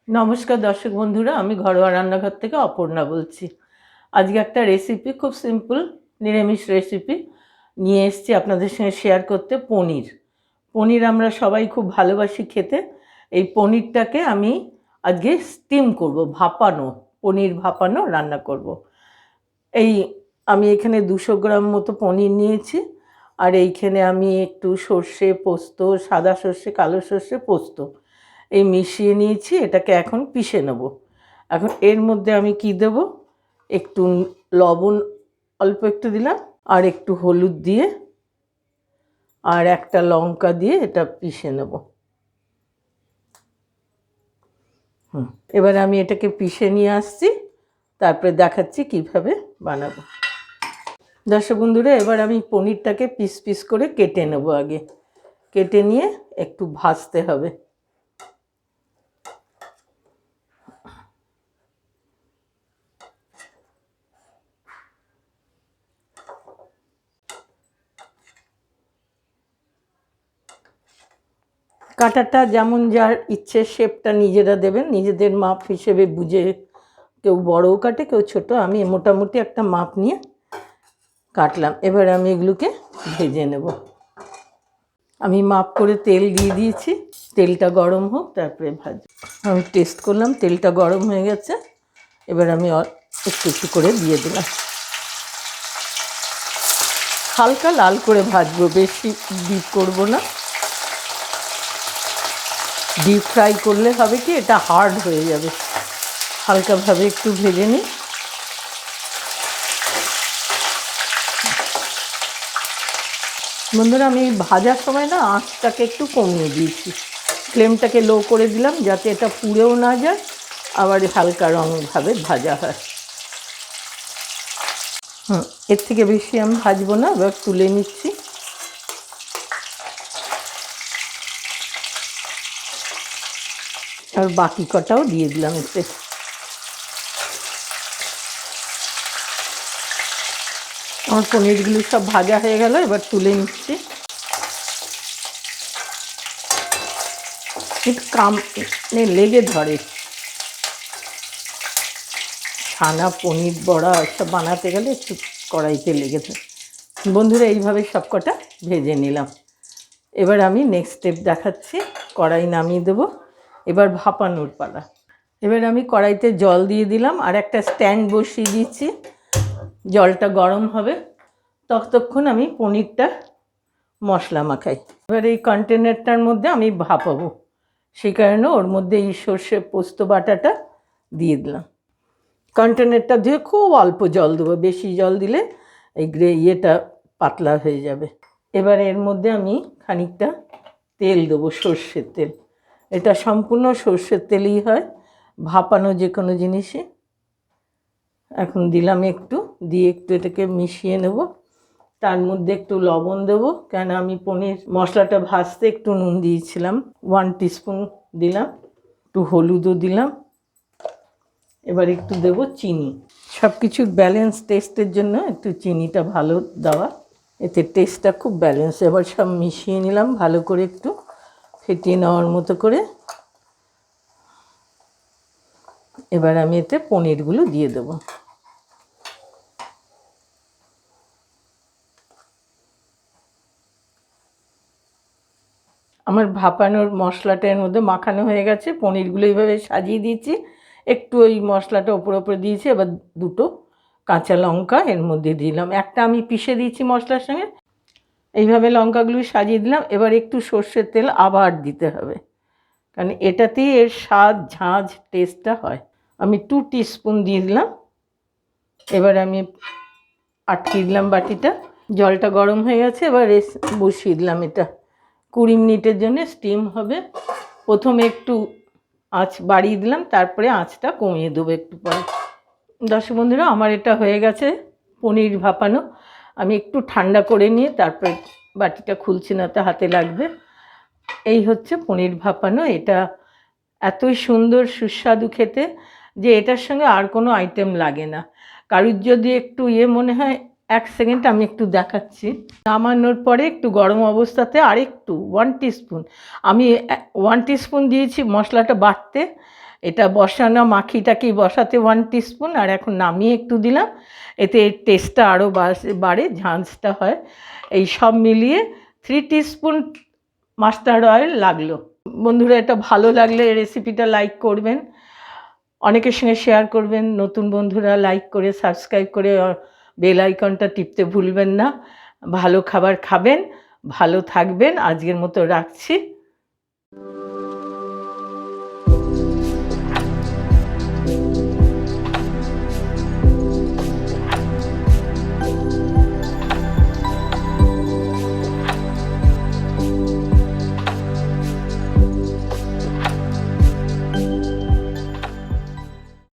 নমস্কার দর্শক বন্ধুরা, আমি ঘরোয়া রান্নাঘর থেকে অপর্ণা বলছি। আজকে একটা রেসিপি, খুব সিম্পল নিরামিষ রেসিপি নিয়ে এসেছি আপনাদের সঙ্গে শেয়ার করতে। পনির আমরা সবাই খুব ভালোবাসি খেতে। এই পনিরটাকে আমি আজকে স্টিম করব, ভাপানো পনির ভাপানো রান্না করব। এই আমি এখানে 200 গ্রাম মতো পনির নিয়েছি, আর এইখানে আমি একটু সর্ষে পোস্ত, সাদা সর্ষে, কালো সর্ষে, পোস্ত এই মিশিয়ে নিয়েছি। এটাকে এখন পিষে নেব। এখন এর মধ্যে আমি কি দেব, একটু লবণ অল্প একটু দিলাম, আর একটু হলুদ দিয়ে, আর একটা লঙ্কা দিয়ে এটা পিষে নেব। এবার আমি এটাকে পিষে নিয়ে আসছি, তারপরে দেখাচ্ছি কিভাবে বানাবো। দর্শক বন্ধুরা, এবার আমি পনিরটাকে পিস পিস করে কেটে নেব। আগে কেটে নিয়ে একটু ভাজতে হবে। কাটাটা যেমন যার ইচ্ছে শেপটা নিজেরা দেবেন, নিজেদের মাপ হিসেবে বুঝে। কেউ বড়ও কাটে, কেউ ছোট। আমি মোটামুটি একটা মাপ নিয়ে কাটলাম। এবার আমি এগুলোকে ভেজে নেব। আমি মাপ করে তেল দিয়ে দিয়েছি, তেলটা গরম হোক তারপরে ভাজবো। আমি টেস্ট করলাম, তেলটা গরম হয়ে গেছে। এবার আমি একটু একটু করে দিয়ে দিলাম। হালকা লাল করে ভাজবো, বেশি ডিপ করব না। ডিপ ফ্রাই করলে হবে কি, এটা হার্ড হয়ে যাবে। হালকাভাবে একটু ভেজে নিই। বন্ধুরা, আমি ভাজার সময় না আঁচটাকে একটু কমিয়ে দিয়েছি, ফ্লেমটাকে লো করে দিলাম, যাতে এটা পুড়েও না যায়, আবার হালকা রঙভাবে ভাজা হয়। এর থেকে বেশি আমি ভাজবো না, এবার তুলে নিচ্ছি। আর বাকি কটাও দিয়ে দিলাম এতে। আমার পনিরগুলো সব ভাজা হয়ে গেল, এবার তুলে নিচ্ছি। একটু লেগে ধরে, ছানা পনির বড়া সব বানাতে গেলে একটু কড়াইতে লেগে ধরে। বন্ধুরা, এইভাবে সব কটা ভেজে নিলাম। এবার আমি নেক্সট স্টেপ দেখাচ্ছি। কড়াই নামিয়ে দেবো, এবার ভাপানোর পালা। এবার আমি কড়াইতে জল দিয়ে দিলাম, আর একটা স্ট্যান্ড বসিয়ে দিচ্ছি। জলটা গরম হবে, ততক্ষণ আমি পনিরটা মশলা মাখাই। এবার এই কন্টেনারটার মধ্যে আমি ভাপাবো, সেই কারণে ওর মধ্যে এই সর্ষে পোস্ত বাটাটা দিয়ে দিলাম। কন্টেনারটা দিয়ে খুব অল্প জল দেবো, বেশি জল দিলে এই ইয়েটা পাতলা হয়ে যাবে। এবার এর মধ্যে আমি খানিকটা তেল দেবো, সর্ষের তেল। এটা সম্পূর্ণ সর্ষের তেলই হয় ভাপানো যে কোনো জিনিসে। এখন দিলাম একটু, দিয়ে একটু এটাকে মিশিয়ে নেব। তার মধ্যে একটু লবণ দেবো, কেন আমি পনির মশলাটা ভাজতে একটু নুন দিয়েছিলাম, 1 টিস্পুন দিলাম। একটু হলুদও দিলাম। এবার একটু দেবো চিনি। সব কিছুর ব্যালেন্স টেস্টের জন্য একটু চিনিটা ভালো দেওয়া, এতে টেস্টটা খুব ব্যালেন্স। এবার সব মিশিয়ে নিলাম ভালো করে, একটু ফেটিয়ে নেওয়ার মতো করে। এবার আমি এতে পনিরগুলো দিয়ে দেবো। আমার ভাপানোর মশলাটা এর মধ্যে মাখানো হয়ে গেছে, পনিরগুলো এইভাবে সাজিয়ে দিয়েছি, একটু ওই মশলাটা ওপরে দিয়েছি। এবার 2টো কাঁচা লঙ্কা এর মধ্যে দিলাম, একটা আমি পিষে দিয়েছি মশলার সঙ্গে। এইভাবে লঙ্কাগুলো সাজিয়ে দিলাম। এবার একটু সর্ষের তেল আবার দিতে হবে, কারণ এটাতেই এর স্বাদ, ঝাঁঝ, টেস্টটা হয়। আমি 2 টিস্পুন দিয়ে দিলাম। এবার আমি আটকে দিলাম বাটিটা। জলটা গরম হয়ে গেছে, এবার বসিয়ে দিলাম। এটা 20 মিনিটের জন্য স্টিম হবে। প্রথমে একটু আঁচ বাড়িয়ে দিলাম, তারপরে আঁচটা কমিয়ে দেবো একটু পরে। দর্শক বন্ধুরা, আমার এটা হয়ে গেছে পনির ভাপানো। আমি একটু ঠান্ডা করে নিয়ে তারপরে বাটিটা খুলছি, না তো হাতে লাগবে। এই হচ্ছে পনির ভাপানো। এটা এতই সুন্দর সুস্বাদু খেতে যে এটার সঙ্গে আর কোনো আইটেম লাগে না। কারুর যদি একটু মনে হয়, 1 সেকেন্ড আমি একটু দেখাচ্ছি। নামানোর পরে একটু গরম অবস্থাতে আরেকটু 1 টিস্পুন, আমি 1 টিস্পুন দিয়েছি মশলাটা বাটতে, এটা বসানো মাখিটাকেই বসাতে 1 টিস্পুন, আর এখন নামিয়ে একটু দিলাম, এতে টেস্টটা আরও বাড়ে, ঝাঁঝটা হয়। এই সব মিলিয়ে 3 টিস্পুন মাস্টার্ড অয়েল লাগলো। বন্ধুরা, এটা ভালো লাগলে রেসিপিটা লাইক করবেন, অনেকের সঙ্গে শেয়ার করবেন। নতুন বন্ধুরা লাইক করে সাবস্ক্রাইব করে বেল আইকনটা টিপতে ভুলবেন না। ভালো খাবার খাবেন, ভালো থাকবেন। আজকের মতো রাখছি।